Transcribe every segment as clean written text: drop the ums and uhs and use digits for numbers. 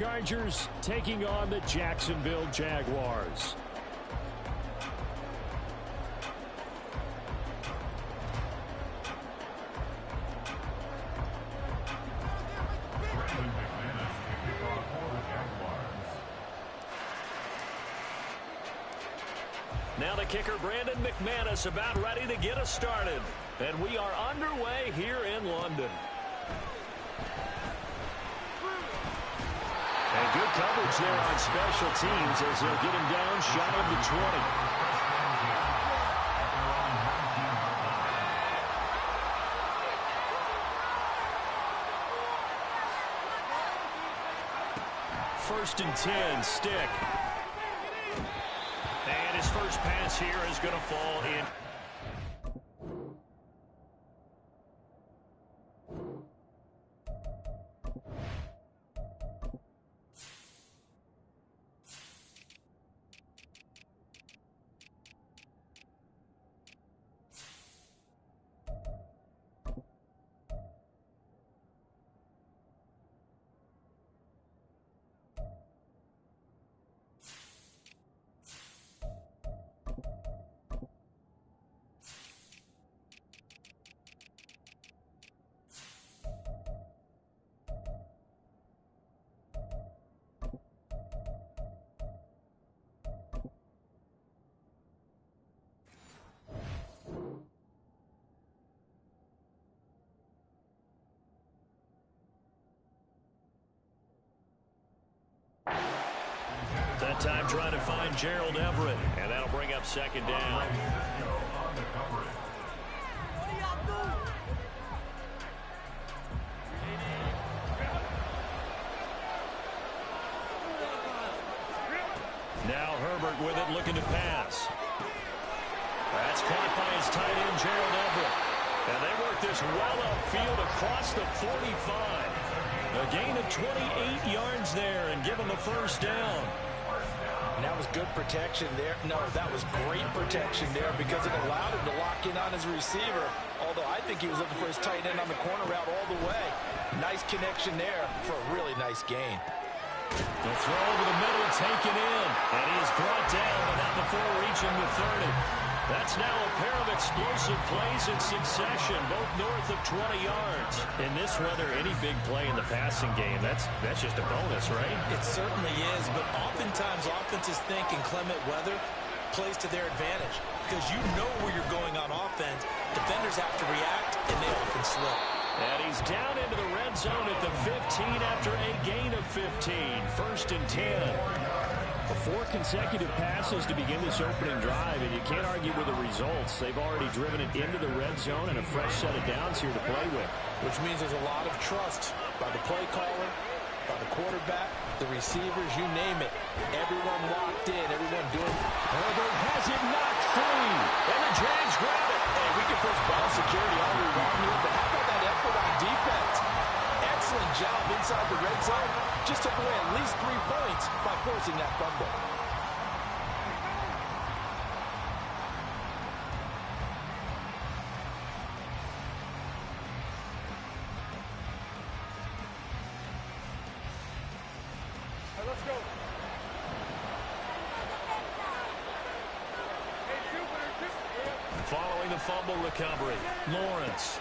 Chargers taking on the Jacksonville Jaguars. Now the kicker, Brandon McManus, about ready to get us started. And we are underway here in London. And good coverage there on special teams as they'll get him down shy of the 20. First and 10, Stick. And his first pass here is going to fall in. That time trying to find Gerald Everett, and that'll bring up second down. Now Herbert with it, looking to pass. That's caught by his tight end, Gerald Everett. And they work this well upfield across the 45. A gain of 28 yards there and give him a first down. And that was good protection there. No, that was great protection there because it allowed him to lock in on his receiver. Although I think he was looking for his tight end on the corner route all the way. Nice connection there for a really nice gain. The throw over the middle, taken in. And he is brought down, but not before reaching the 30. That's now a pair of explosive plays in succession, both north of 20 yards. In this weather, any big play in the passing game, that's just a bonus, right? It certainly is, but oftentimes offenses think in clement weather plays to their advantage because you know where you're going on offense. Defenders have to react, and they often slip. And he's down into the red zone at the 15 after a gain of 15. First and 10. 4 consecutive passes to begin this opening drive, and you can't argue with the results. They've already driven it into the red zone and a fresh set of downs here to play with. Which means there's a lot of trust by the play caller, by the quarterback, the receivers, you name it. Everyone locked in, everyone doing. Herbert has it knocked free, and the Jags grab it. Hey, we can push ball security all we want here, but how about that effort on defense? Excellent job inside the red zone. Just took away at least 3 points by forcing that fumble. Let's go. Following the fumble recovery, Lawrence.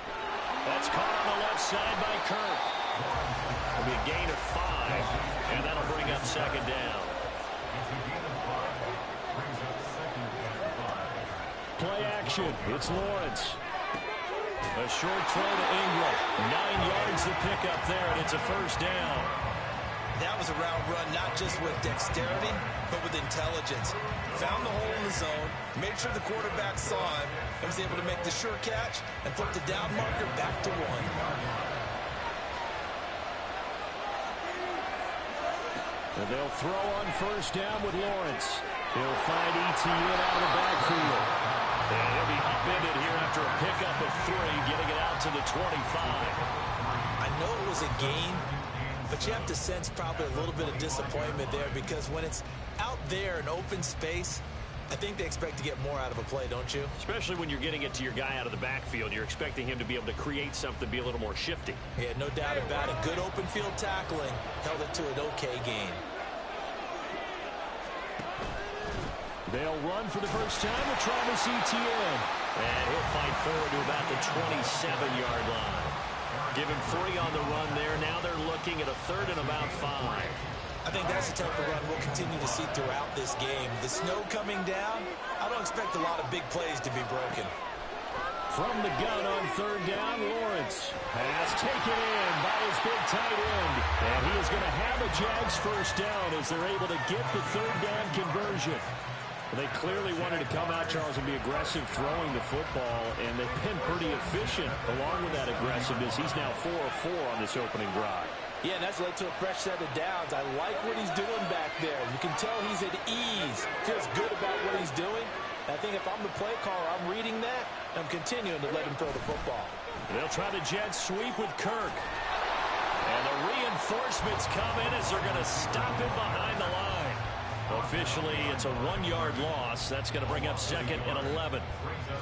That's caught on the left side by Kirk. It'll be a gain of 5, and that'll bring up second down. Play action. It's Lawrence. A short throw to Ingram. 9 yards to pick up there, and it's a first down. That was a route run not just with dexterity, but with intelligence. Found the hole in the zone, made sure the quarterback saw him, and was able to make the sure catch and flip the down marker back to 1. And they'll throw on first down with Lawrence. He'll find Etienne out of the backfield. And he'll be upended here after a pickup of 3, getting it out to the 25. I know it was a gain, but you have to sense probably a little bit of disappointment there because when it's out there in open space, I think they expect to get more out of a play, don't you? Especially when you're getting it to your guy out of the backfield. You're expecting him to be able to create something, be a little more shifty. Yeah, no doubt about it. Good open field tackling. Held it to an okay gain. They'll run for the first time with Travis Etienne. And he'll fight forward to about the 27-yard line. Give him 3 on the run there. Now they're looking at a 3rd and about 5. I think that's the type of run we'll continue to see throughout this game. The snow coming down, I don't expect a lot of big plays to be broken. From the gun on 3rd down, Lawrence. Pass taken in by his big tight end. And he is going to have a Jags first down as they're able to get the 3rd down conversion. They clearly wanted to come out, Charles, and be aggressive throwing the football, and they've been pretty efficient along with that aggressiveness. He's now 4 of 4 on this opening drive. Yeah, and that's led to a fresh set of downs. I like what he's doing back there. You can tell he's at ease. Feels good about what he's doing. I think if I'm the play caller, I'm reading that. I'm continuing to let him throw the football. They'll try the jet sweep with Kirk. And the reinforcements come in as they're going to stop him behind the line. Officially, it's a 1-yard loss. That's going to bring up 2nd and 11.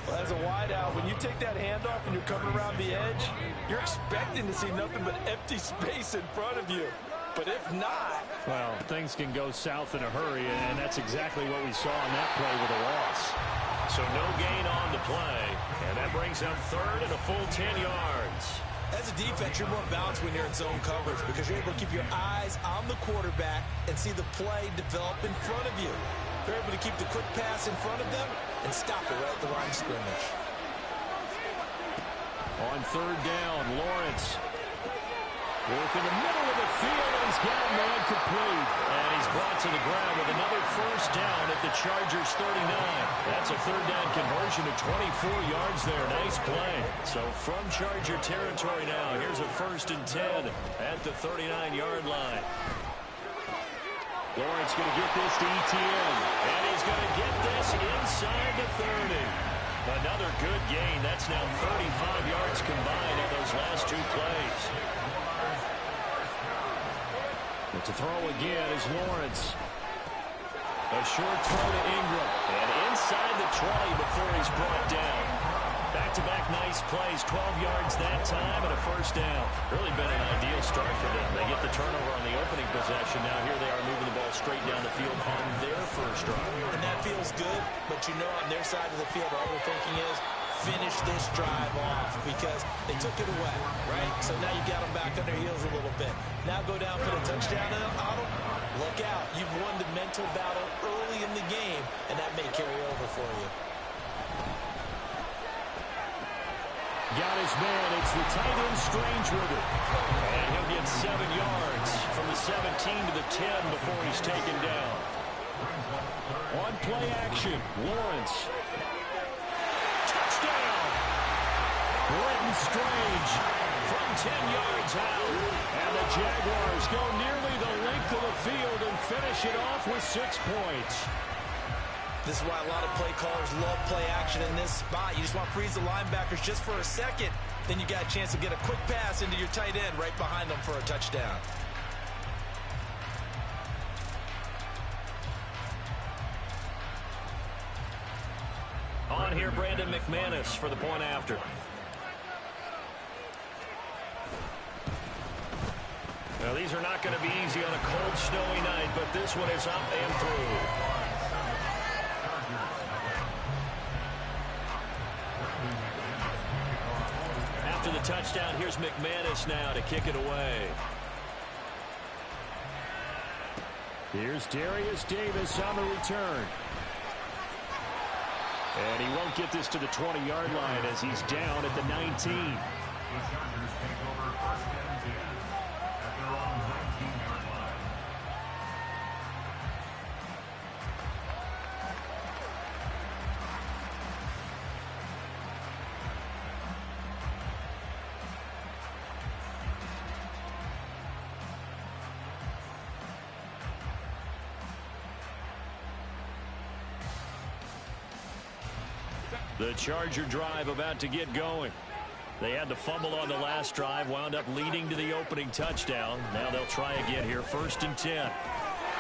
Well, as a wideout, when you take that handoff and you're coming around the edge, you're expecting to see nothing but empty space in front of you. But if not... Well, things can go south in a hurry, and that's exactly what we saw on that play with a loss. So no gain on the play, and that brings up 3rd and a full 10 yards. As a defense, you're more balanced when you're in zone coverage because you're able to keep your eyes on the quarterback and see the play develop in front of you. They're able to keep the quick pass in front of them and stop it right at the line of scrimmage. On 3rd down, Lawrence. Work in the middle of the field, and he's got a man complete. And he's brought to the ground with another first down at the Chargers 39. That's a 3rd down conversion to 24 yards there. Nice play. So from Charger territory now, here's a 1st and 10 at the 39-yard line. Lawrence going to get this to Etienne. And he's going to get this inside the 30. Another good gain. That's now 35 yards combined on those last 2 plays. But to throw again is Lawrence. A short throw to Ingram. And inside the 20 before he's brought down. Back-to-back nice plays. 12 yards that time and a first down. Really been an ideal start for them. They get the turnover on the opening possession. Now here they are moving the ball straight down the field on their first drive. And that feels good, but you know on their side of the field all they're thinking is finish this drive off because they took it away, right? So now you got them back on their heels a little bit. Now go down for the touchdown and auto. Look out. You've won the mental battle early in the game, and that may carry over for you. Got his man. It's the tight end Strange with it. And he'll get 7 yards from the 17 to the 10 before he's taken down. On play action, Lawrence. Touchdown! Brenton Strange from 10 yards out. And the Jaguars go nearly the length of the field and finish it off with 6 points. This is why a lot of play callers love play action in this spot. You just want to freeze the linebackers just for a second. Then you got a chance to get a quick pass into your tight end right behind them for a touchdown. On here, Brandon McManus for the point after. Now, these are not going to be easy on a cold, snowy night, but this one is up and through. After the touchdown, here's McManus now to kick it away. Here's Darius Davis on the return. And he won't get this to the 20-yard line as he's down at the 19. The Charger drive about to get going. They had the fumble on the last drive, wound up leading to the opening touchdown. Now they'll try again here, 1st and 10.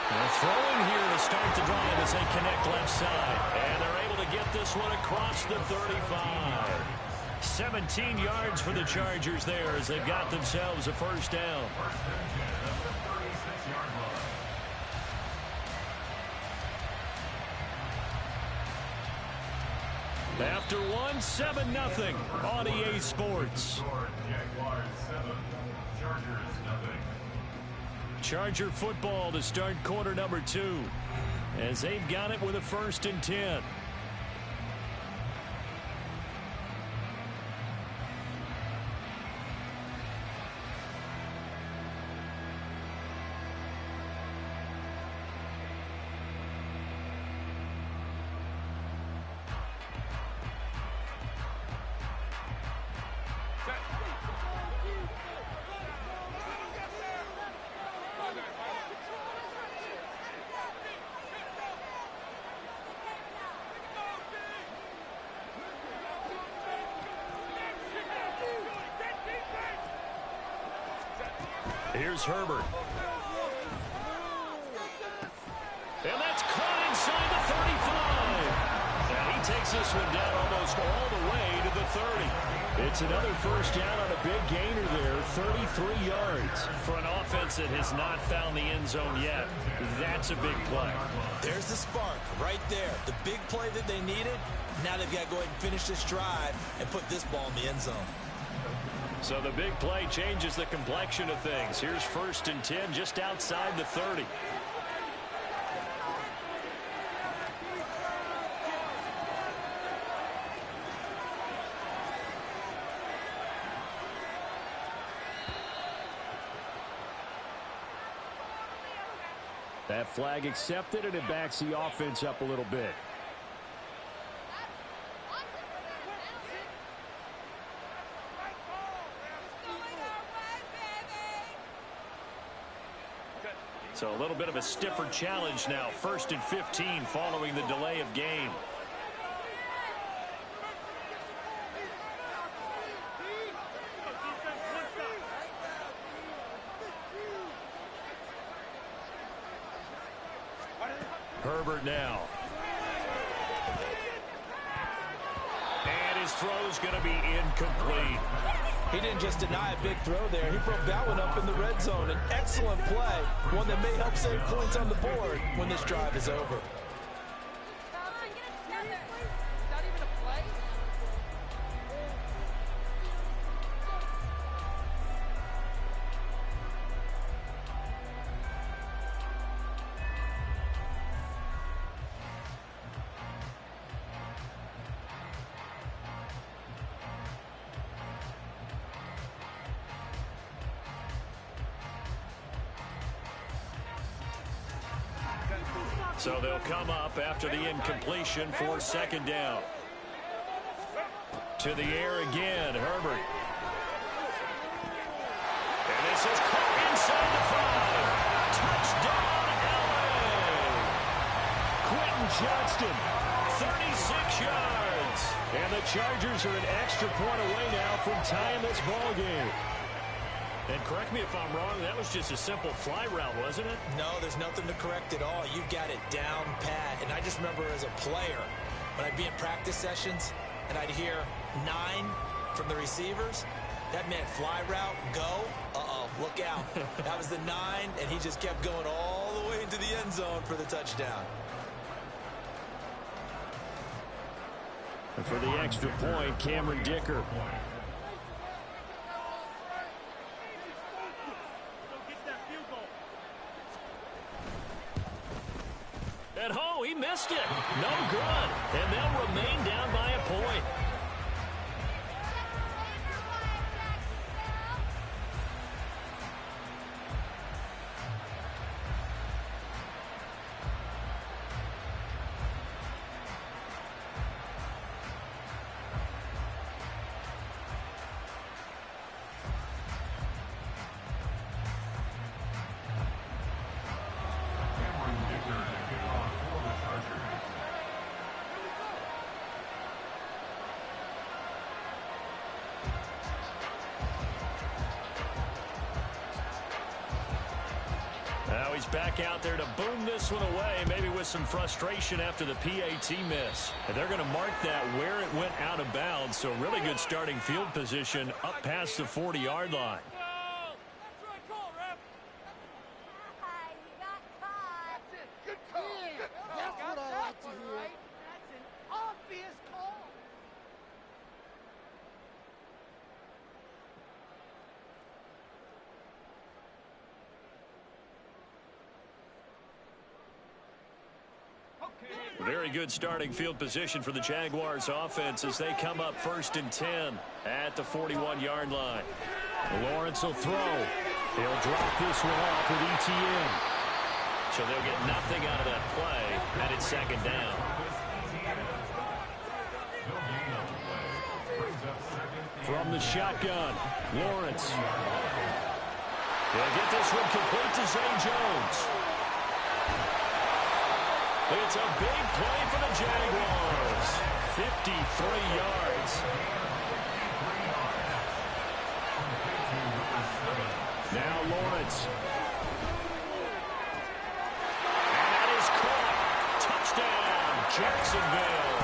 They're throwing here to start the drive as they connect left side. And they're able to get this one across the 35. 17 yards for the Chargers there as they've got themselves a first down. After one, 7-0 on EA Sports. Charger football to start quarter number 2 as they've got it with a 1st and 10. Here's Herbert. And that's caught inside the 35. And he takes this one down almost all the way to the 30. It's another first down on a big gainer there, 33 yards. For an offense that has not found the end zone yet, that's a big play. There's the spark right there. The big play that they needed. Now they've got to go ahead and finish this drive and put this ball in the end zone. So the big play changes the complexion of things. Here's 1st and 10 just outside the 30. That flag accepted, and it backs the offense up a little bit. So a little bit of a stiffer challenge now. 1st and 15 following the delay of game. Herbert now. And his throw's going to be incomplete. He didn't just deny a big throw there. He broke that one up in the red zone. An excellent play, one that may help save points on the board when this drive is over. So they'll come up after the incompletion for 2nd down. To the air again, Herbert. And this is caught inside the 5. Touchdown, LA! Quentin Johnston, 36 yards. And the Chargers are an extra point away now from tying this ball game. And correct me if I'm wrong, that was just a simple fly route, wasn't it? No, there's nothing to correct at all. You got it down pat. And I just remember as a player, when I'd be in practice sessions and I'd hear 9 from the receivers, that meant fly route, go, look out. That was the 9, and he just kept going all the way into the end zone for the touchdown. And for the extra point, Cameron Dicker. At home, he missed it. No good. And they'll remain down by a point. Now he's back out there to boom this one away, maybe with some frustration after the PAT miss. And they're going to mark that where it went out of bounds, so really good starting field position up past the 40-yard line. Very good starting field position for the Jaguars offense as they come up 1st and 10 at the 41-yard line. Lawrence will throw. He'll drop this one off with ETN. So they'll get nothing out of that play, and it's 2nd down. From the shotgun, Lawrence. They'll get this one complete to Zay Jones. It's a big play for the Jaguars. 53 yards. Now Lawrence. And that is caught. Touchdown, Jacksonville.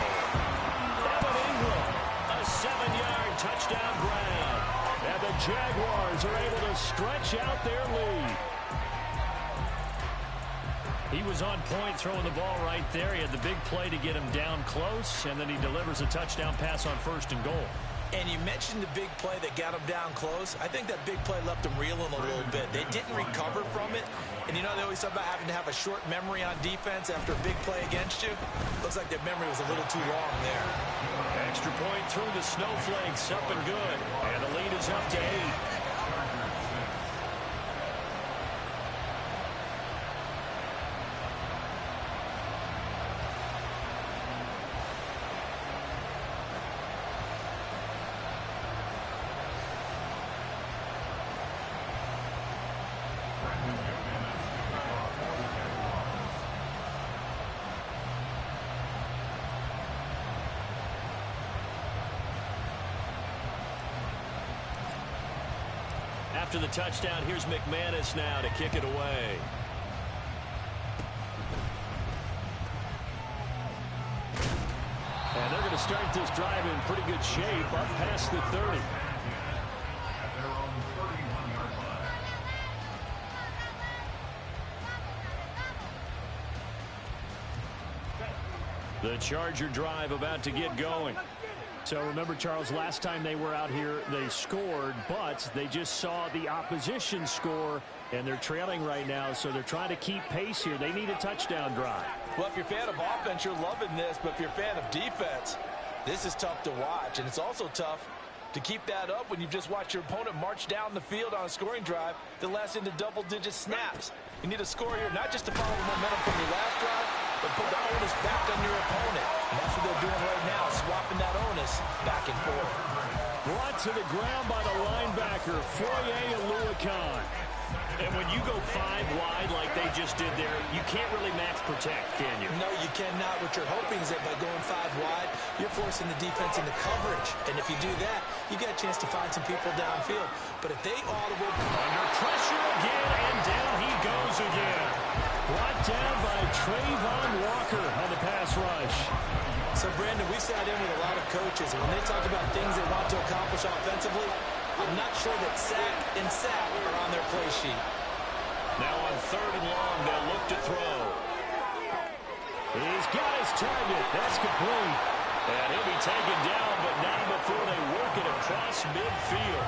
Evan Ingram, a 7-yard touchdown grab. And the Jaguars are able to stretch out their lead. He was on point throwing the ball right there. He had the big play to get him down close, and then he delivers a touchdown pass on 1st and goal. And you mentioned the big play that got him down close. I think that big play left him reeling a little bit. They didn't recover from it. And you know, they always talk about having to have a short memory on defense after a big play against you. Looks like their memory was a little too long there. Extra point through the Snowflakes, up and good. And the lead is up to 8. After the touchdown, here's McManus now to kick it away. And they're going to start this drive in pretty good shape up past the 30. The Charger drive about to get going. So remember, Charles, last time they were out here, they scored, but they just saw the opposition score, and they're trailing right now, so they're trying to keep pace here. They need a touchdown drive. Well, if you're a fan of offense, you're loving this, but if you're a fan of defense, this is tough to watch, and it's also tough to keep that up when you've just watched your opponent march down the field on a scoring drive that lasts into double-digit snaps. You need a score here, not just to follow the momentum from your last drive, but put the onus back on your opponent. And that's what they're doing right now, swapping that onus back and forth. Brought to the ground by the linebacker, Foye Oluokun. And when you go 5 wide like they just did there, you can't really max protect, can you? No, you cannot. What you're hoping is that by going 5 wide, you're forcing the defense into coverage. And if you do that, you got a chance to find some people downfield. But if they audible... Under pressure again, and down he goes again. Brought down by Trayvon Walker on the pass rush. So, Brandon, we sat in with a lot of coaches, and when they talk about things they want to accomplish offensively, I'm not sure that sack and sack are on their play sheet. Now on 3rd and long, they'll look to throw. He's got his target. That's complete. And he'll be taken down, but not before they work it across midfield.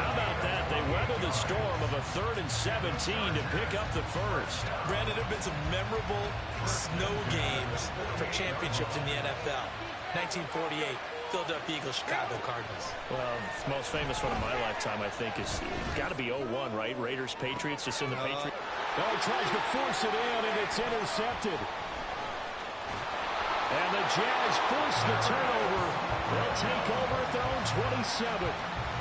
How about that? They weather the storm of a 3rd and 17 to pick up the first. Brandon, there have been some memorable snow games for championships in the NFL. 1948. Philadelphia Eagles, Chicago Cardinals. Well, the most famous one of my lifetime, I think, is got to be 0-1, right? Raiders, Patriots, just in the Patriots. Oh, he tries to force it in, and it's intercepted. And the Jags force the turnover. They'll take over at their own 27.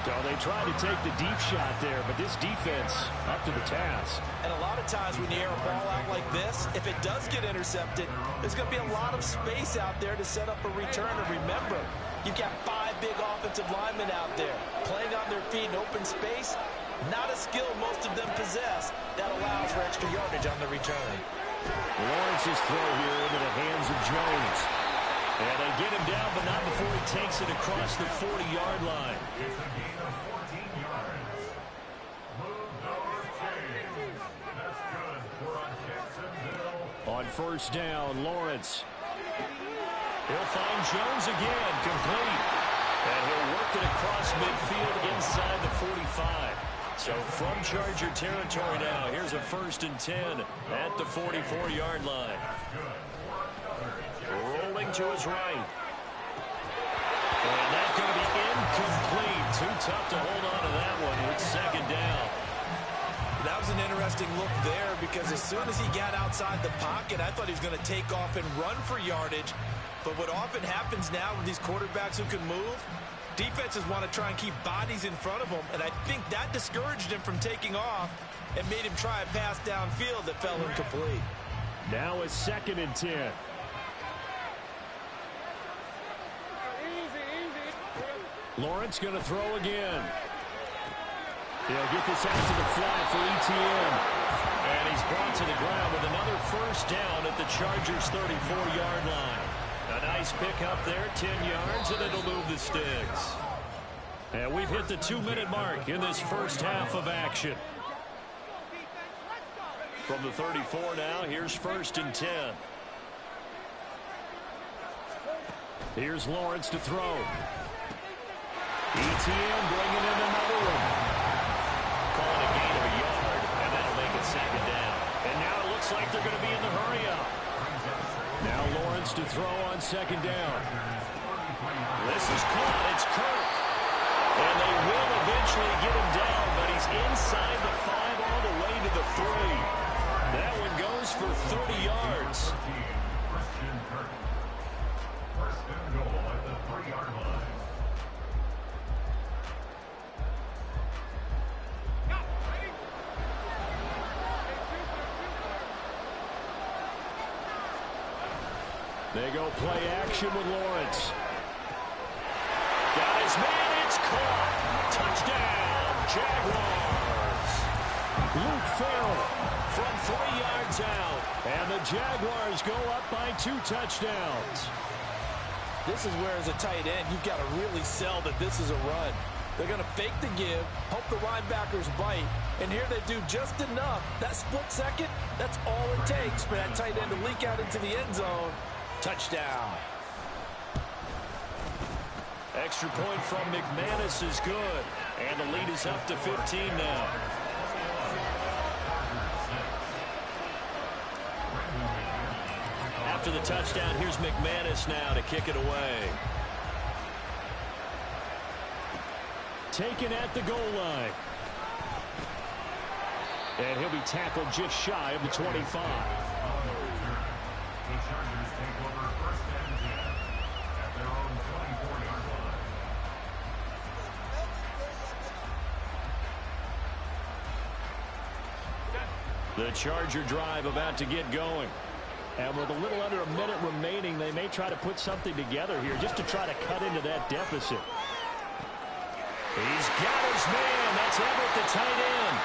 So they try to take the deep shot there, but this defense up to the task. And a lot of times when you air a ball out like this, if it does get intercepted, there's going to be a lot of space out there to set up a return. And remember, you've got 5 big offensive linemen out there playing on their feet in open space. Not a skill most of them possess that allows for extra yardage on the return. Lawrence's throw here into the hands of Jones. And they get him down, but not before he takes it across the 40-yard line. On first down, Lawrence. He'll find Jones again, complete. And he'll work it across midfield inside the 45. So from Charger territory now, here's a 1st and 10 at the 44-yard line. Rolling to his right. And that's going to be incomplete. Too tough to hold on to that one with 2nd down. That was an interesting look there because as soon as he got outside the pocket, I thought he was going to take off and run for yardage. But what often happens now with these quarterbacks who can move, defenses want to try and keep bodies in front of them, and I think that discouraged him from taking off and made him try a pass downfield that fell incomplete. Now a 2nd and 10. Lawrence going to throw again. He'll get this out to the flat for ETN. And he's brought to the ground with another 1st down at the Chargers' 34-yard line. A nice pick up there, 10 yards, and it'll move the sticks. And we've hit the 2-minute mark in this first half of action. From the 34 now, here's 1st and 10. Here's Lawrence to throw. ETN bringing in another one. Calling a gain of a yard, and that'll make it 2nd down. And now it looks like they're going to be in the hurry-up. Now Lawrence to throw on 2nd down. This is caught. It's Kirk. And they will eventually get him down, but he's inside the 5 all the way to the 3. That one goes for 30 yards. First and goal at the 3-yard line. They go play action with Lawrence. Got his man, it's caught. Touchdown, Jaguars. Luke Farrell from 3 yards out. And the Jaguars go up by 2 touchdowns. This is where, as a tight end, you've got to really sell that this is a run. They're going to fake the give, hope the linebackers bite, and here they do just enough. That split second, that's all it takes for that tight end to leak out into the end zone. Touchdown. Extra point from McManus is good. And the lead is up to 15 now. After the touchdown, here's McManus now to kick it away. Taken at the goal line. And he'll be tackled just shy of the 25. The Charger drive about to get going. And with a little under a minute remaining, they may try to put something together here just to try to cut into that deficit. He's got his man. That's Everett, the tight end.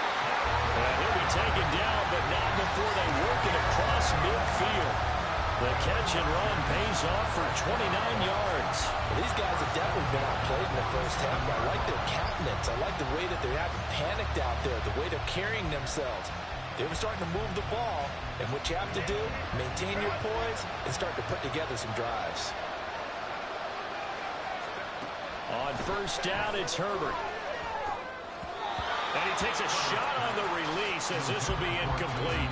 And he'll be taken down, but not before they work it across midfield. The catch and run pays off for 29 yards. Well, these guys have definitely been outplayed in the first half. I like their countenance. I like the way that they haven't panicked out there, the way they're carrying themselves. They were starting to move the ball, and what you have to do, maintain your poise and start to put together some drives. On first down, it's Herbert. And he takes a shot on the release as this will be incomplete.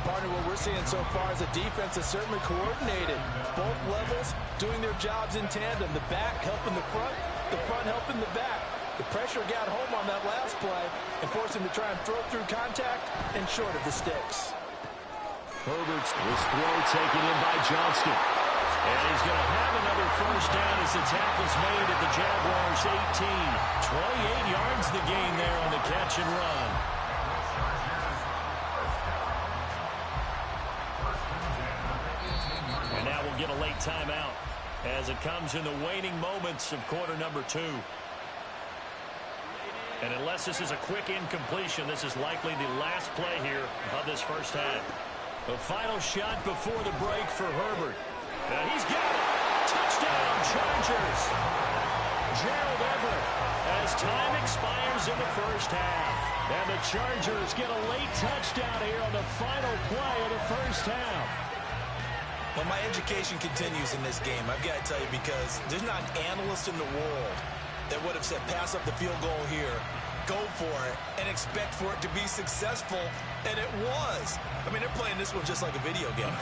Partner, what we're seeing so far is a defense that's certainly coordinated. Both levels doing their jobs in tandem. The back helping the front helping the back. The pressure got home on that last play and forced him to try and throw through contact and short of the sticks. Herbert's this throw taken in by Johnston. And he's going to have another first down as the tackle's made at the Jaguars' 18. 28 yards the gain there on the catch and run. And now we'll get a late timeout as it comes in the waning moments of quarter number 2. And unless this is a quick incompletion, this is likely the last play here of this first half. The final shot before the break for Herbert. And he's got it. Touchdown, Chargers. Gerald Everett as time expires in the first half. And the Chargers get a late touchdown here on the final play of the first half. Well, my education continues in this game, I've got to tell you, because there's not an analyst in the world that would have said pass up the field goal here, go for it, and expect for it to be successful, and it was. I mean, they're playing this one just like a video game.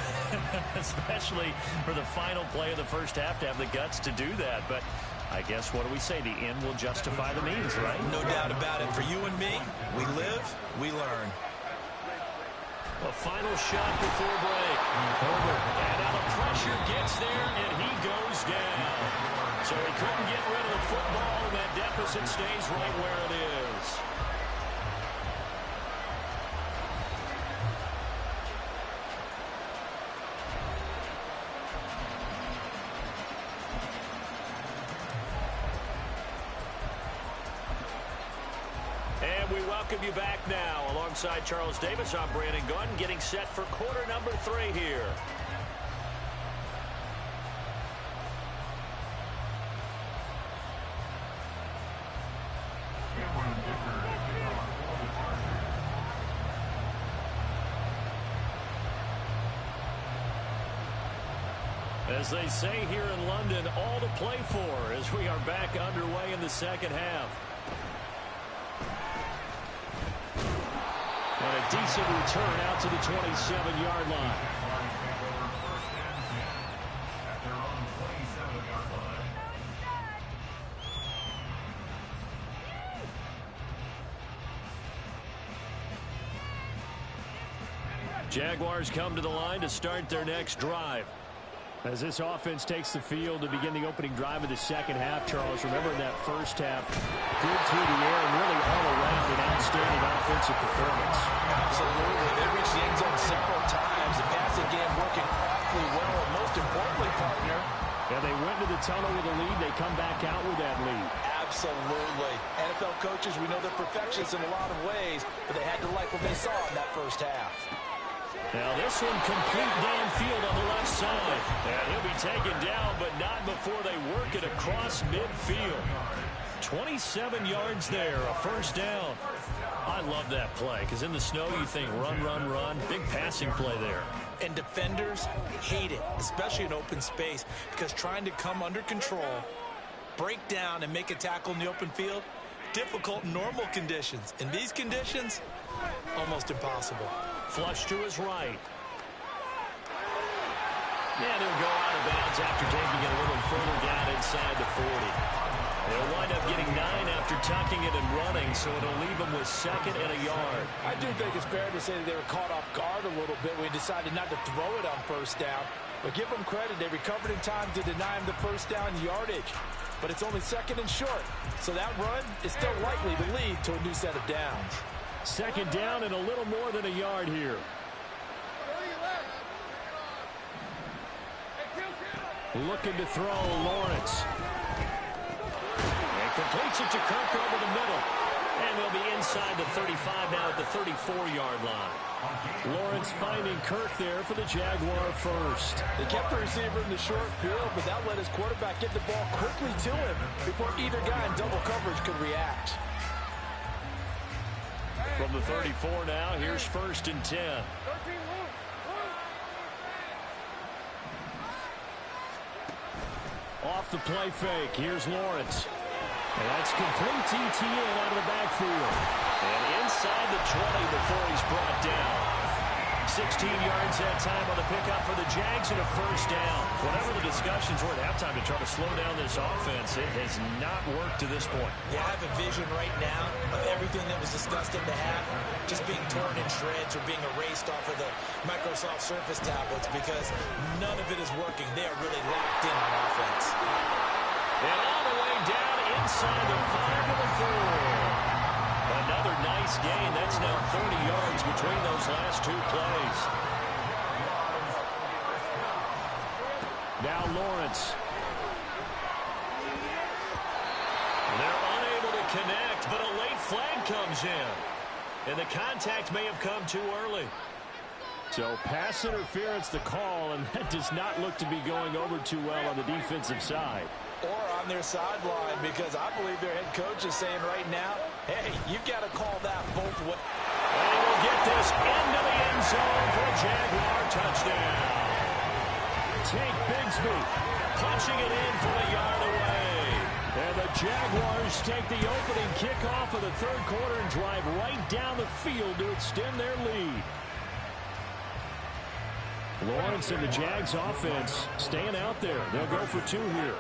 Especially for the final play of the first half to have the guts to do that. But I guess, what do we say? The end will justify the means, right? No doubt about it. For you and me, we live, we learn. A final shot before break. Herbert, and now the pressure gets there, and he goes down. So he couldn't get rid of the football, and that deficit stays right where it is. And we welcome you back now. Alongside Charles Davis, I'm Brandon Gunn, getting set for quarter number 3 here. As they say here in London, all to play for as we are back underway in the second half. And a decent return out to the 27-yard line. Jaguars come to the line to start their next drive. As this offense takes the field to begin the opening drive of the second half, Charles, remember in that first half, good through the air and really all around an outstanding offensive performance. Absolutely. They reached the end zone several times. The passing game working awfully well, and most importantly, partner. Yeah, they went to the tunnel with a lead. They come back out with that lead. Absolutely. NFL coaches, we know they're perfectionists in a lot of ways, but they had to like what they saw in that first half. Now this one complete downfield on the left side. And he'll be taken down, but not before they work it across midfield. 27 yards there, a first down. I love that play, because in the snow you think run, run, run. Big passing play there. And defenders hate it, especially in open space, because trying to come under control, break down, and make a tackle in the open field, difficult in normal conditions. In these conditions, almost impossible. Flush to his right. And he'll go out of bounds after taking it a little further down inside the 40. They'll wind up getting 9 after tucking it and running, so it'll leave them with 2nd and a yard. I do think it's fair to say that they were caught off guard a little bit when we decided not to throw it on first down. But give them credit, they recovered in time to deny him the first down yardage. But it's only 2nd and short, so that run is still likely to lead to a new set of downs. 2nd down and a little more than a yard here. Looking to throw, Lawrence. And completes it to Kirk over the middle. And they'll be inside the 35 now at the 34-yard line. Lawrence finding Kirk there for the Jaguar first. They kept the receiver in the short field, but that let his quarterback get the ball quickly to him before either guy in double coverage could react. From the 34 now, here's 1st and 10. Off the play fake, here's Lawrence. And that's complete to Etienne out of the backfield. And inside the 20 before he's brought down. 16 yards that time on the pickup for the Jags and a first down. Whatever the discussions were at halftime to try to slow down this offense, it has not worked to this point. Yeah, I have a vision right now of everything that was discussed in the half just being torn in shreds or being erased off of the Microsoft Surface tablets because none of it is working. They are really locked in on offense. And all the way down inside the 5 to the 4. Another nice gain. That's now 30 yards between those last 2 plays. Now Lawrence. They're unable to connect, but a late flag comes in. And the contact may have come too early. So pass interference the call, and that does not look to be going over too well on the defensive side. Or on their sideline, because I believe their head coach is saying right now, hey, you've got to call that both ways. And he will get this into the end zone for a Jaguar touchdown. Tank Bigsby punching it in from a yard away. And the Jaguars take the opening kickoff of the third quarter and drive right down the field to extend their lead. Lawrence and the Jags offense staying out there. They'll go for two here.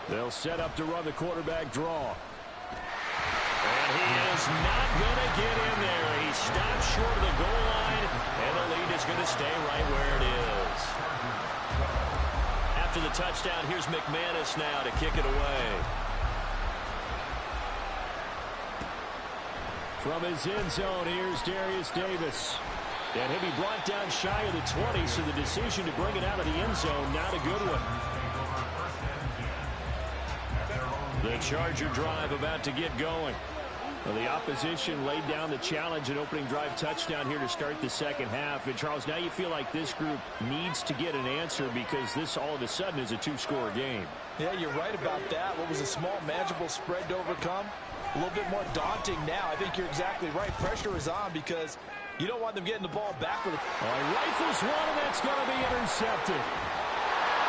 They'll set up to run the quarterback draw. And he is not going to get in there. He stops short of the goal line, and the lead is going to stay right where it is. After the touchdown, here's McManus now to kick it away. From his end zone, here's Darius Davis. And he'll be brought down shy of the 20, so the decision to bring it out of the end zone, not a good one. The Charger drive about to get going. Well, the opposition laid down the challenge and opening drive touchdown here to start the second half. And, Charles, now you feel like this group needs to get an answer because this all of a sudden is a two-score game. Yeah, you're right about that. What was a small, manageable spread to overcome? A little bit more daunting now. I think you're exactly right. Pressure is on because you don't want them getting the ball back with it. Rifles one, and that's going to be intercepted.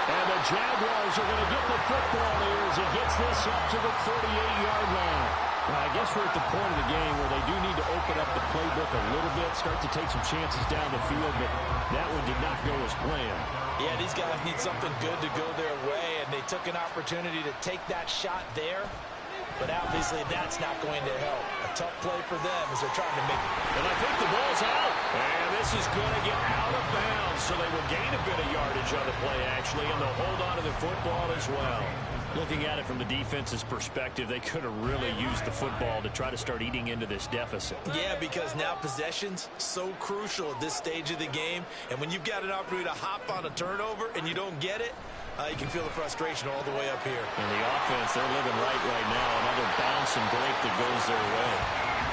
And the Jaguars are going to get the football here as he gets this up to the 38-yard line. Well, I guess we're at the point of the game where they do need to open up the playbook a little bit, start to take some chances down the field, but that one did not go as planned. Yeah, these guys need something good to go their way, and they took an opportunity to take that shot there. But obviously that's not going to help. A tough play for them as they're trying to make it. And I think the ball's out. And this is going to get out of bounds, so they will gain a bit of yardage on the play, actually, and they'll hold on to the football as well. Looking at it from the defense's perspective, they could have really used the football to try to start eating into this deficit. Yeah, because now possession's so crucial at this stage of the game. And when you've got an opportunity to hop on a turnover and you don't get it, you can feel the frustration all the way up here. And the offense, they're living right now. Another bounce and break that goes their way.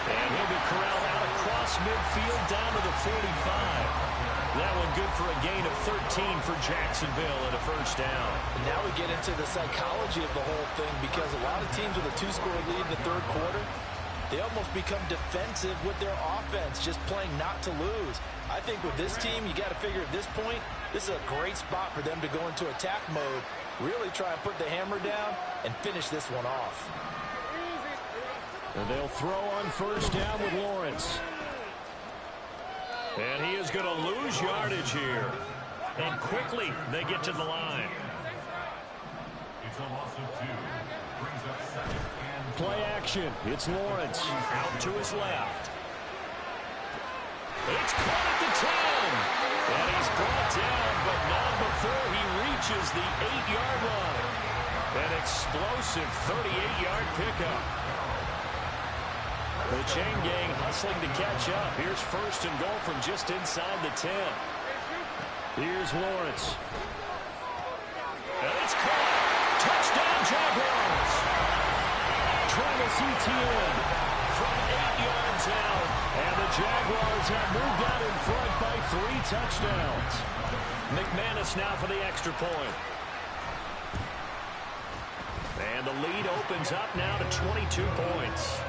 And he'll be corralled out across midfield down to the 45. That one good for a gain of 13 for Jacksonville and a first down. And now we get into the psychology of the whole thing because a lot of teams with a two-score lead in the third quarter, they almost become defensive with their offense, just playing not to lose. I think with this team, you got to figure at this point, this is a great spot for them to go into attack mode, really try and put the hammer down and finish this one off. And they'll throw on first down with Lawrence. And he is going to lose yardage here. And quickly they get to the line. It's a loss of 2. Brings up second and play action. It's Lawrence out to his left. It's caught at the 10. And he's brought down, but not before he reaches the 8-yard line. An explosive 38-yard pickup. The chain gang hustling to catch up. Here's first and goal from just inside the 10. Here's Lawrence. And it's caught. Touchdown, Jaguars. Travis Etienne from 8 yards out. And the Jaguars have moved out in front by 3 touchdowns. McManus now for the extra point. And the lead opens up now to 22 points.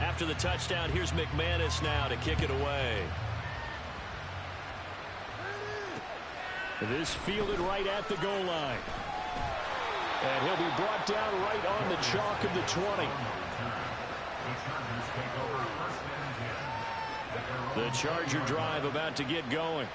After the touchdown, here's McManus now to kick it away. This fielded right at the goal line. And he'll be brought down right on the chalk of the 20. The Charger drive about to get going.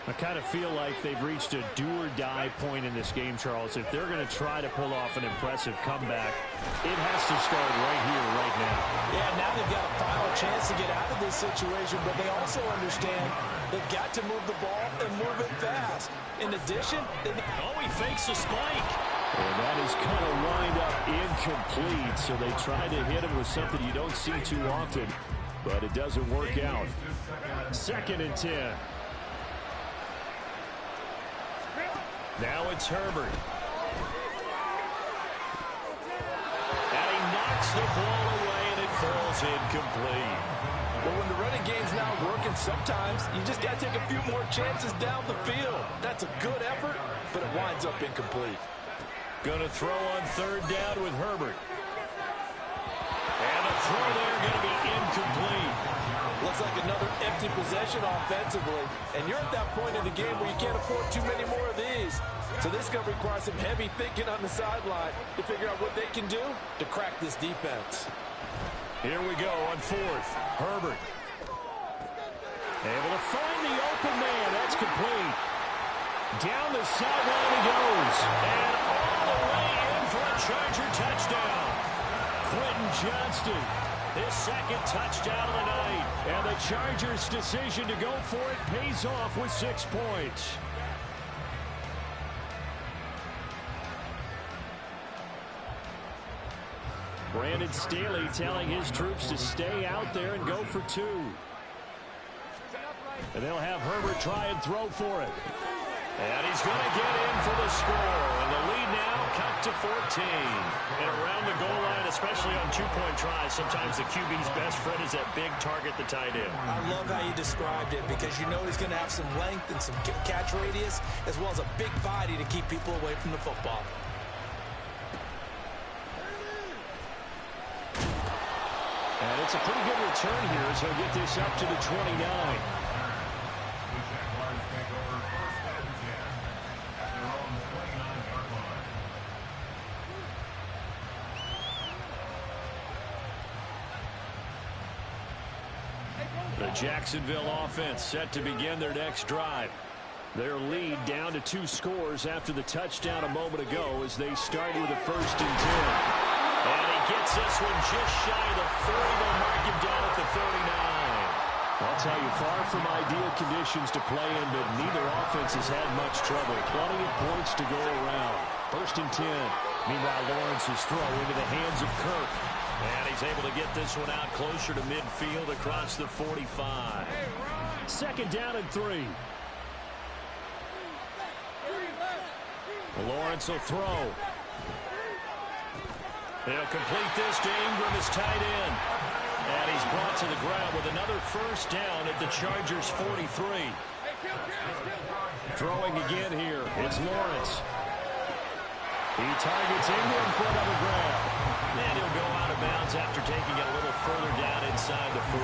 I kind of feel like they've reached a do-or-die point in this game, Charles. If they're going to try to pull off an impressive comeback, it has to start right here, right now. Yeah, now they've got a final chance to get out of this situation, but they also understand they've got to move the ball and move it fast. In addition, he fakes a spike. And that is going to wind up incomplete, so they try to hit him with something you don't see too often, but it doesn't work out. 2nd and 10. Now it's Herbert. And he Knocks the ball away, and it falls incomplete. Well, when the running game's not working, sometimes you just got to take a few more chances down the field. That's a good effort, but it winds up incomplete. Going to throw on third down with Herbert. And the throw there going to be incomplete. Looks like another empty possession offensively. And you're at that point in the game where you can't afford too many more of these. So this is going to require some heavy thinking on the sideline to figure out what they can do to crack this defense. Here we go on fourth. Herbert. Able to find the open man. That's complete. Down the sideline he goes. And all the way in for a Charger touchdown. Quentin Johnston, his second touchdown of the night. And the Chargers' decision to go for it pays off with 6 points. Brandon Staley telling his troops to stay out there and go for 2. And they'll have Herbert try and throw for it. And he's going to get in for the score. And the lead now cut to 14. And around the goal line, especially on 2-point tries, sometimes the QB's best friend is that big target, the tight end. I love how you described it because you know he's going to have some length and some catch radius as well as a big body to keep people away from the football. And it's a pretty good return here as he'll get this up to the 29. The Jacksonville offense set to begin their next drive. Their lead down to 2 scores after the touchdown a moment ago as they start with a 1st and 10. And he gets this one just shy of the 40. They'll mark him down at the 39. I'll tell you, far from ideal conditions to play in, but neither offense has had much trouble. Plenty of points to go around. 1st and 10. Meanwhile, Lawrence's throw into the hands of Kirk. And he's able to get this one out closer to midfield across the 45. 2nd down and 3. Lawrence will throw. He'll complete this to Ingram as tight end. And he's brought to the ground with another 1st down at the Chargers' 43. Throwing again here. It's Lawrence. He targets Ingram for another grab. And he'll go out of bounds after taking it a little further down inside the 40.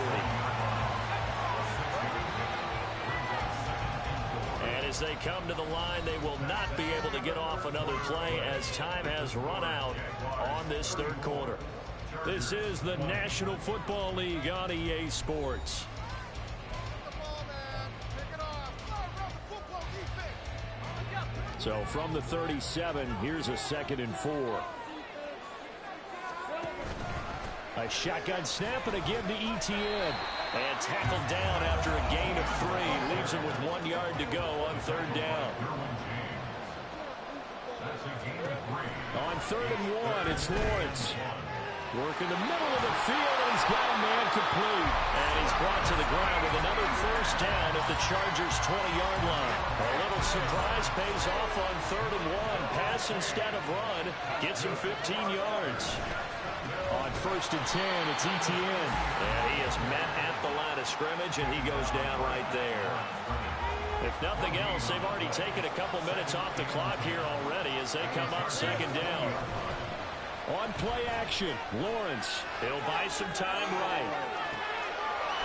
And as they come to the line, they will not be able to get off another play as time has run out on this 3rd quarter. This is the National Football League on EA Sports. So from the 37, here's a 2nd and 4. A shotgun snap and again to Etienne. And tackled down after a gain of 3. Leaves him with 1 yard to go on 3rd down. On 3rd and 1, it's Lawrence. Work in the middle of the field, and he's got a man complete. And he's brought to the ground with another 1st down at the Chargers' 20-yard line. A little surprise pays off on 3rd and 1. Pass instead of run. Gets him 15 yards. On 1st and 10, it's Etienne. And he is met at the line of scrimmage, and he goes down right there. If nothing else, they've already taken a couple minutes off the clock here already as they come up 2nd down. On play action, Lawrence. He'll buy some time right.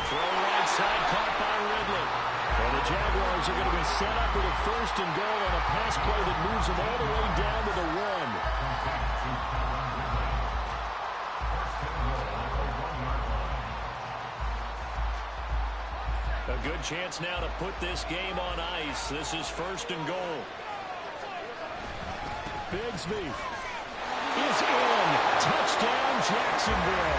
Throw right side, caught by Ridley. And the Jaguars are going to be set up with a 1st and goal on a pass play that moves them all the way down to the 1. A good chance now to put this game on ice. This is 1st and goal. Bigsby is in. Touchdown, Jacksonville.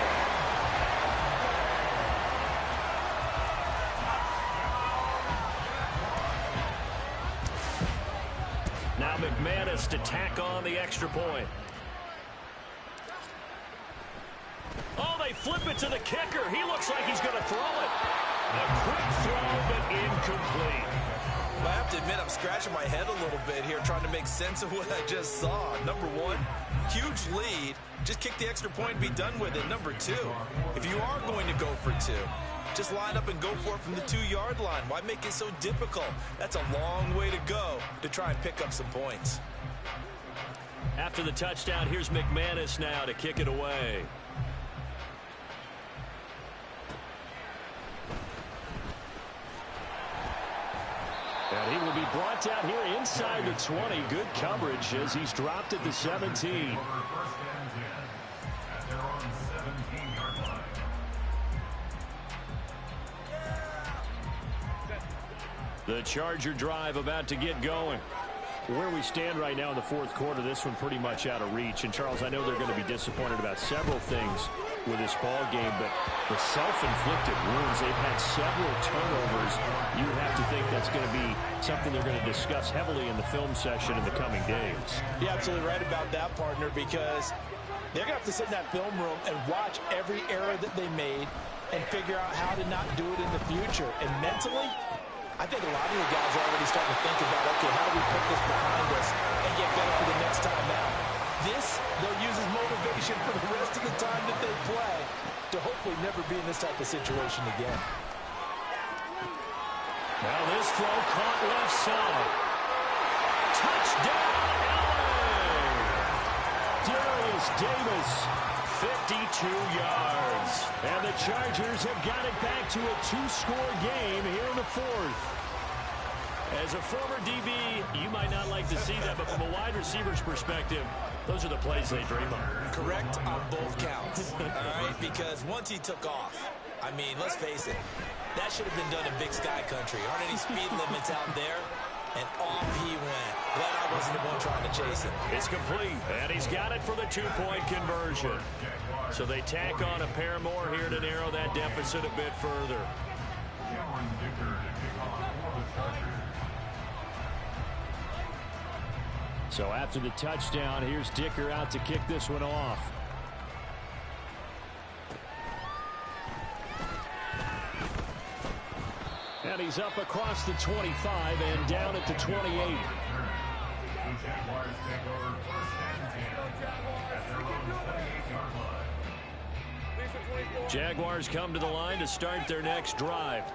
Now McManus to tack on the extra point. Oh, they flip it to the kicker. He looks like he's going to throw it. A quick throw, but incomplete. Well, I have to admit, I'm scratching my head a little bit here trying to make sense of what I just saw. Number one, huge lead. just kick the extra point and be done with it. Number 2, if you are going to go for 2, just line up and go for it from the 2-yard line. Why make it so difficult? That's a long way to go to try and pick up some points. After the touchdown, here's McManus now to kick it away. And he will be brought down here inside the 20. Good coverage as he's dropped at the 17. First and 10 at their own 17-yard line. The Charger drive about to get going. Where we stand right now in the fourth quarter, this one pretty much out of reach. And, Charles, I know they're going to be disappointed about several things with this ball game, but the self-inflicted wounds, they've had several turnovers. You would have to think that's going to be something they're going to discuss heavily in the film session in the coming days. You're absolutely right about that, partner, because they're going to have to sit in that film room and watch every error that they made and figure out how to not do it in the future. And mentally, I think a lot of the guys are already starting to think about, okay, how do we put this behind us and get better for the next time out? This, they'll use as motivation for the rest of the time that they play to hopefully never be in this type of situation again. Now this throw caught left side. Touchdown, LA! Darius Davis, 52 yards. And the Chargers have got it back to a 2-score game here in the fourth. As a former DB, you might not like to see that, but from a wide receiver's perspective, those are the plays they dream of. Correct on both counts, all right? Because once he took off, I mean, let's face it, that should have been done in Big Sky Country. Aren't any speed limits out there? And off he went. Glad I wasn't the one trying to chase him. It's complete, and he's got it for the 2-point conversion. So they tack on a pair more here to narrow that deficit a bit further. Cameron Dicker to kick off for the Chargers. So after the touchdown, here's Dicker out to kick this one off. And he's up across the 25 and down at the 28. The Jaguars take over first and 10 at their own 28-yard line. Jaguars come to the line to start their next drive.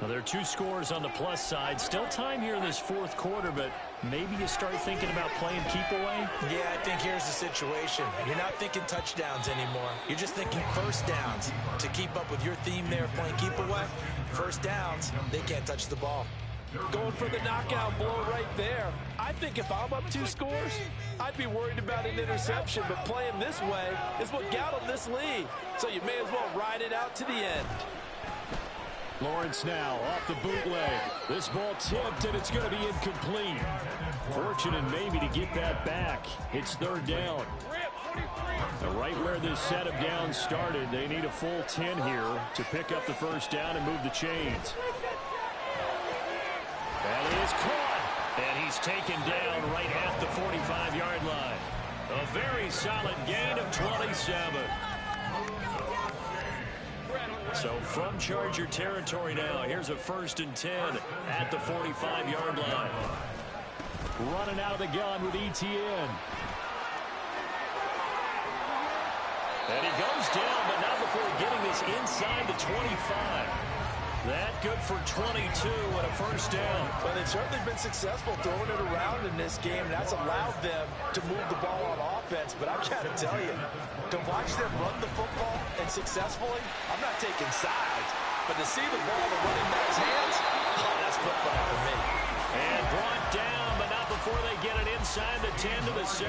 Now, there are 2 scores on the plus side. Still time here in this fourth quarter, but maybe you start thinking about playing keep away? Yeah, I think here's the situation. You're not thinking touchdowns anymore. You're just thinking first downs. To keep up with your theme there of playing keep away, first downs, they can't touch the ball. Going for the knockout blow right there. I think if I'm up 2 scores, I'd be worried about an interception, but playing this way is what got them this lead. So you may as well ride it out to the end. Lawrence now off the bootleg. This ball tipped, and it's going to be incomplete. Fortunate maybe to get that back. It's third down. Right where this set of downs started, they need a full 10 here to pick up the first down and move the chains. And he is caught, and he's taken down right at the 45-yard line. A very solid gain of 27. So from Charger territory now, here's a 1st and 10 at the 45-yard line. Running out of the gun with Etienne. And he goes down, but not before getting this inside the 25. That good for 22 and a first down. Well, they've certainly been successful throwing it around in this game. That's allowed them to move the ball on offense. But I've got to tell you, to watch them run the football and successfully, I'm not taking sides. But to see the ball in the running back's hands, oh, that's football for me. And brought down, but not before they get it inside the 10 to the 7.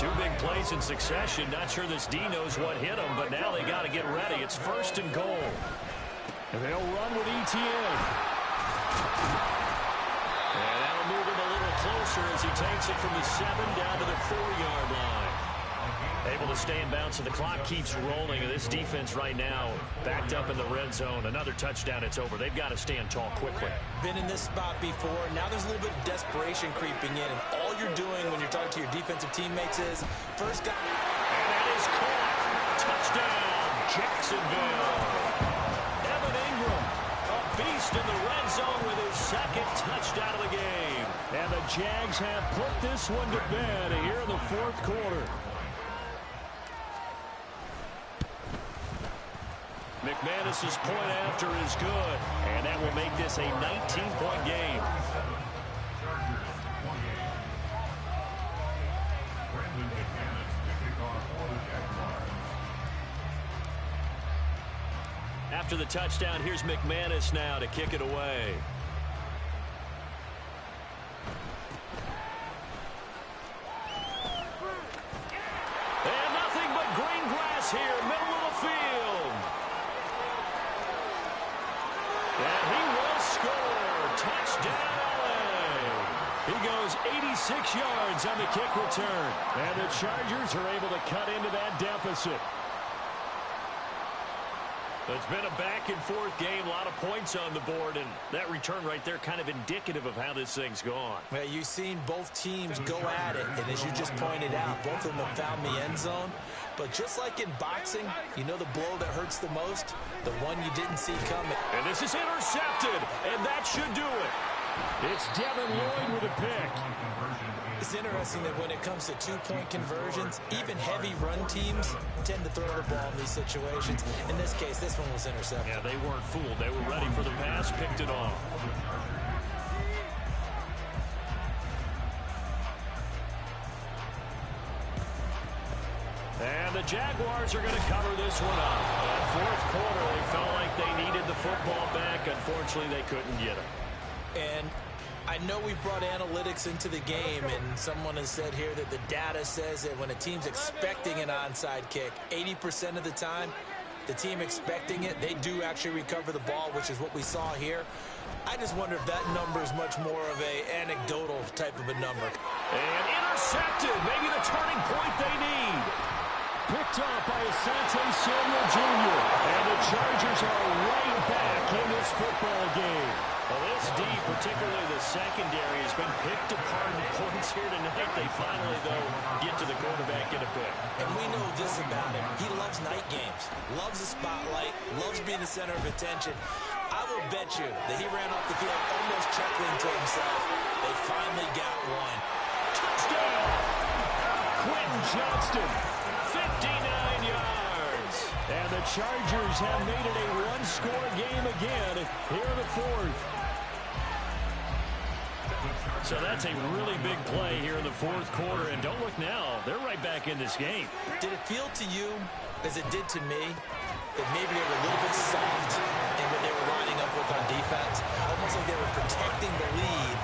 2 big plays in succession. Not sure this D knows what hit them, but now they got to get ready. It's 1st and goal. And they'll run with Etienne. And that'll move him a little closer as he takes it from the 7 down to the 4-yard line. Able to stay in bounds, and the clock keeps rolling. And this defense right now backed up in the red zone. Another touchdown, it's over. They've got to stand tall quickly. Been in this spot before. Now there's a little bit of desperation creeping in. And all you're doing when you're talking to your defensive teammates is first guy. And that is caught. Touchdown, Jacksonville. Beast in the red zone with his 2nd touchdown of the game. And the Jags have put this one to bed here in the 4th quarter. McManus's point after is good, and that will make this a 19-point game. Chargers 28. Brandon McManus to kick off for the Jaguars. After the touchdown, here's McManus now to kick it away. And nothing but green grass here, middle of the field. And he will score. Touchdown, LA. He goes 86 yards on the kick return. And the Chargers are able to cut into that deficit. It's been a back-and-forth game, a lot of points on the board, and that return right there kind of indicative of how this thing's gone. Well, you've seen both teams go at it, and as you just pointed out, both of them have found the end zone. But just like in boxing, you know the blow that hurts the most? The one you didn't see coming. And this is intercepted, and that should do it. It's Devin Lloyd with a pick. It's interesting that when it comes to two-point conversions, even heavy run teams tend to throw the ball in these situations. In this case, this one was intercepted. Yeah, they weren't fooled. They were ready for the pass, picked it off. And the Jaguars are going to cover this one up. That fourth quarter, they felt like they needed the football back. Unfortunately, they couldn't get it. And I know we brought analytics into the game, and someone has said here that the data says that when a team's expecting an onside kick, 80% of the time, the team expecting it, they do actually recover the ball, which is what we saw here. I just wonder if that number is much more of a anecdotal type of a number. And intercepted, maybe the turning point they need. Picked up by Asante Samuel Jr. And the Chargers are right back in this football game. Well, this D, particularly the secondary, has been picked apart in points here tonight. They finally, though, get to the quarterback in a pick. And we know this about him. He loves night games, loves the spotlight, loves being the center of attention. I will bet you that he ran off the field almost chuckling to himself. They finally got one. Touchdown! Quentin Johnston, 59 yards. And the Chargers have made it a one-score game again here in the fourth. So that's a really big play here in the fourth quarter. And don't look now, they're right back in this game. Did it feel to you, as it did to me, that maybe they were a little bit soft in what they were lining up with on defense? Almost like they were protecting the lead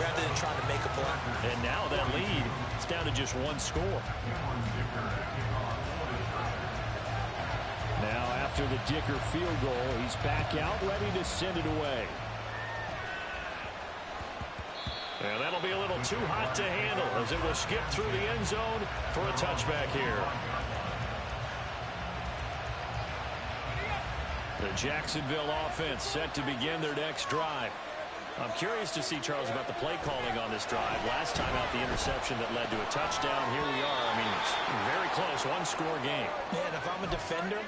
rather than trying to make a play. And now that lead is down to just one score. Now after the Dicker field goal, he's back out ready to send it away. And that'll be a little too hot to handle as it will skip through the end zone for a touchback here. The Jacksonville offense set to begin their next drive. I'm curious to see, Charles, about the play calling on this drive. Last time out, the interception that led to a touchdown. Here we are. I mean, it's very close, one-score game. Man, if I'm a defender,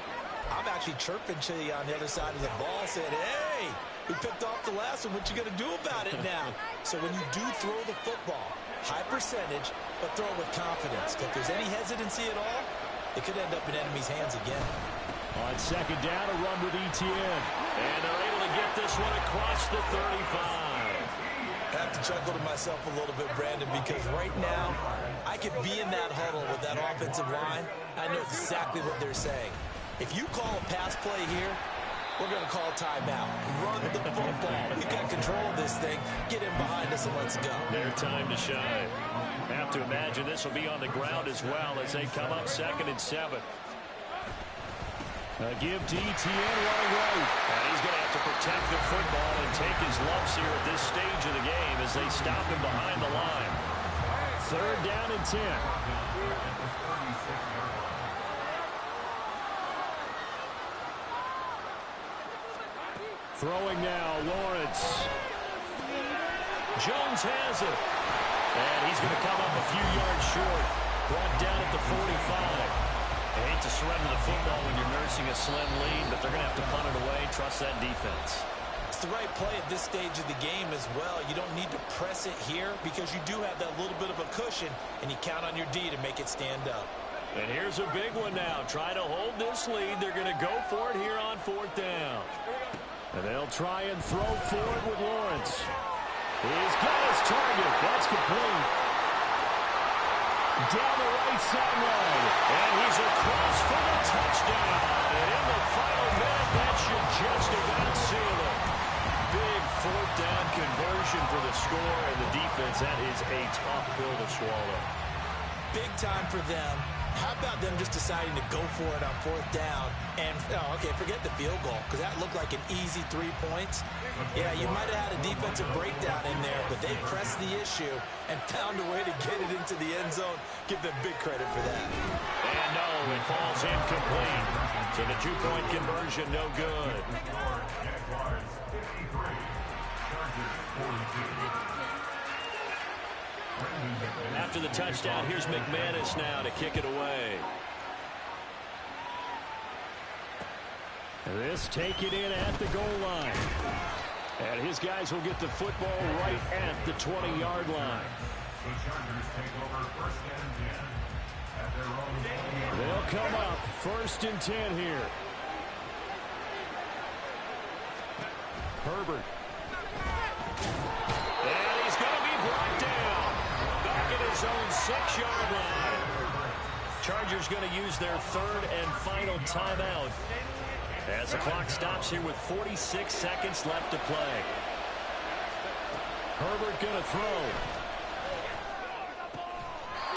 I'm actually chirping to you on the other side of the ball, saying, hey, we picked off the last one. What you going to do about it now? So when you do throw the football, high percentage, but throw it with confidence. If there's any hesitancy at all, it could end up in enemy's hands again. On second down, a run with Etienne. And they're able to get this one across the 35. I have to chuckle to myself a little bit, Brandon, because right now, I could be in that huddle with that offensive line. I know exactly what they're saying. If you call a pass play here, we're going to call a timeout. Run the football. We've got control of this thing. Get in behind us and let's go. Their time to shine. Have to imagine this will be on the ground as well as they come up 2nd and 7. A give to Etienne right. And he's going to have to protect the football and take his lumps here at this stage of the game as they stop him behind the line. 3rd down and 10. Throwing now, Lawrence. Jones has it. And he's going to come up a few yards short. Brought down at the 45. I hate to surrender the football when you're nursing a slim lead, but they're going to have to punt it away. Trust that defense. It's the right play at this stage of the game as well. You don't need to press it here because you do have that little bit of a cushion, and you count on your D to make it stand up. And here's a big one now. Trying to hold this lead. They're going to go for it here on 4th down. And they'll try and throw forward with Lawrence. He's got his target. That's complete. Down the right sideline. And he's across for the touchdown. And in the final minute, that should just about seal it. Big 4th down conversion for the score. And the defense, that is a tough pill to swallow. Big time for them. How about them just deciding to go for it on 4th down? And, okay, forget the field goal, because that looked like an easy 3 points. Yeah, you might have had a defensive breakdown in there, but they pressed the issue and found a way to get it into the end zone. Give them big credit for that. And no, it falls incomplete. So the 2-point conversion, no good. Jaguars 53, Chargers 42. After the touchdown, here's McManus now to kick it away. This take it in at the goal line. And his guys will get the football right at the 20-yard line. The Chargers take over 1st and 10 at their own. They'll come up 1st and 10 here. Herbert. And he's going to be brought down. Back at his own 6-yard line. Chargers going to use their 3rd and final timeout as the clock stops here with 46 seconds left to play. Herbert going to throw.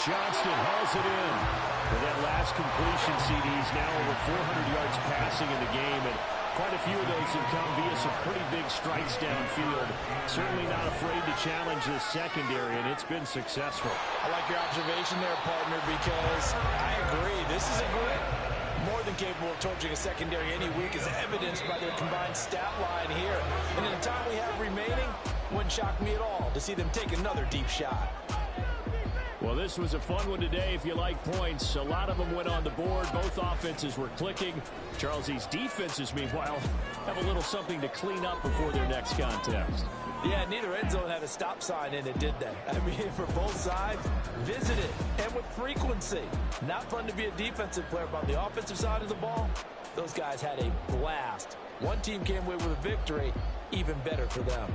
Johnston hauls it in. For that last completion, CDs now over 400 yards passing in the game, and quite a few of those have come via some pretty big strikes downfield. Certainly not afraid to challenge this secondary, and it's been successful. I like your observation there, partner, because I agree. This is a group more than capable of torching a secondary any week, as evidenced by their combined stat line here. And in the time we have remaining, wouldn't shock me at all to see them take another deep shot. Well, this was a fun one today if you like points. A lot of them went on the board. Both offenses were clicking. Charles, these defenses, meanwhile, have a little something to clean up before their next contest. Yeah, neither end zone had a stop sign in it, did they? I mean, for both sides, visit it, and with frequency. Not fun to be a defensive player, but on the offensive side of the ball, those guys had a blast. One team came away with a victory, even better for them.